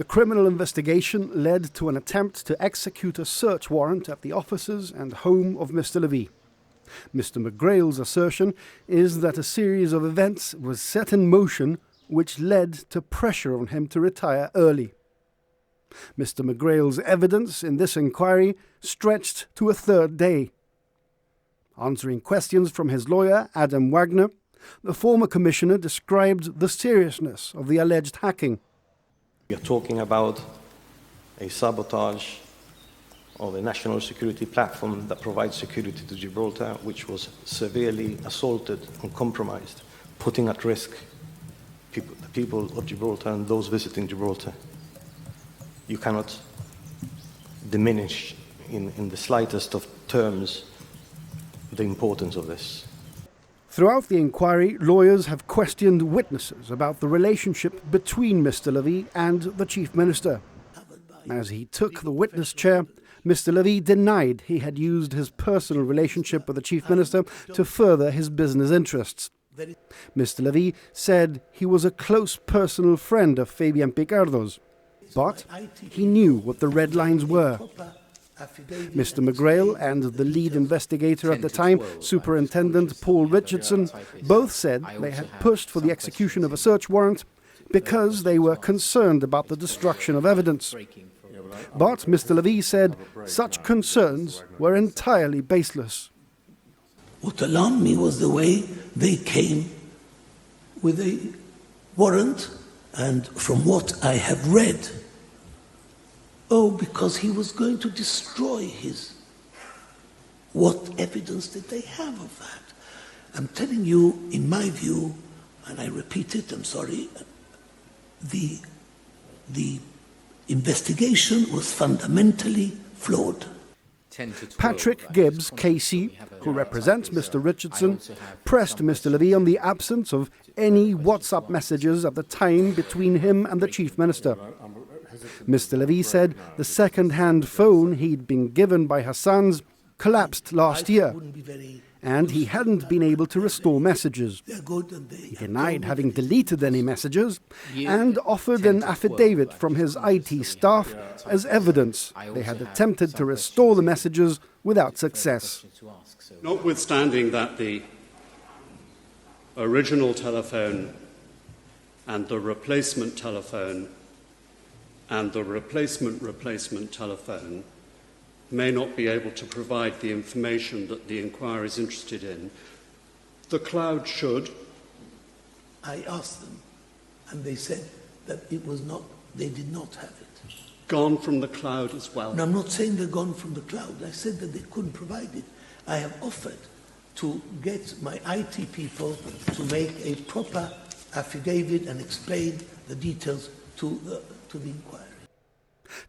The criminal investigation led to an attempt to execute a search warrant at the offices and home of Mr. Levy. Mr. McGrail's assertion is that a series of events was set in motion which led to pressure on him to retire early. Mr. McGrail's evidence in this inquiry stretched to a third day. Answering questions from his lawyer, Adam Wagner, the former commissioner described the seriousness of the alleged hacking. We are talking about a sabotage of a national security platform that provides security to Gibraltar, which was severely assaulted and compromised, putting at risk the people of Gibraltar and those visiting Gibraltar. You cannot diminish in the slightest of terms the importance of this. Throughout the inquiry, lawyers have questioned witnesses about the relationship between Mr. Levy and the Chief Minister. As he took the witness chair, Mr. Levy denied he had used his personal relationship with the Chief Minister to further his business interests. Mr. Levy said he was a close personal friend of Fabian Picardo's, but he knew what the red lines were. Mr. McGrail and the lead investigator at the time, Superintendent Paul Richardson, both said they had pushed for the execution of a search warrant because they were concerned about the destruction of evidence. But Mr. Levy said such concerns were entirely baseless. What alarmed me was the way they came with a warrant, and from what I have read, because he was going to destroy his... What evidence did they have of that? I'm telling you, in my view, and I repeat it, I'm sorry, the investigation was fundamentally flawed. Patrick Gibbs, KC, who represents Mr. Richardson, pressed Mr. Levy on the absence of any WhatsApp messages at the time between him and the Chief Minister. Mr. Levy said the second-hand phone he'd been given by Hassan's collapsed last year, and he hadn't been able to restore messages. He denied having deleted any messages and offered an affidavit from his IT staff as evidence they had attempted to restore the messages without success. Notwithstanding that the original telephone and the replacement telephone and the replacement telephone may not be able to provide the information that the inquiry is interested in, the cloud should. I asked them, and they said that it was not, they did not have it. Gone from the cloud as well? No, I'm not saying they're gone from the cloud. I said that they couldn't provide it. I have offered to get my IT people to make a proper affidavit and explain the details to the inquiry.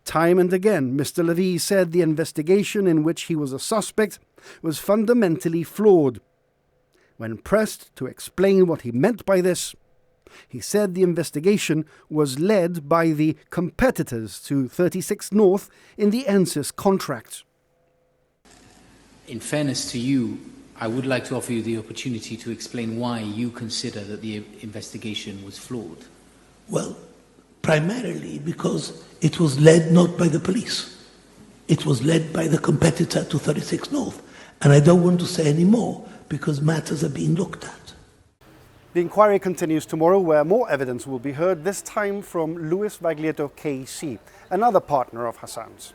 Time and again, Mr. Levy said the investigation in which he was a suspect was fundamentally flawed. When pressed to explain what he meant by this, he said the investigation was led by the competitors to 36 North in the NSIS contract. In fairness to you, I would like to offer you the opportunity to explain why you consider that the investigation was flawed. Well, primarily because it was led not by the police. It was led by the competitor to 36 North. And I don't want to say any more because matters are being looked at. The inquiry continues tomorrow, where more evidence will be heard, this time from Luis Baglietto KC, another partner of Hassan's.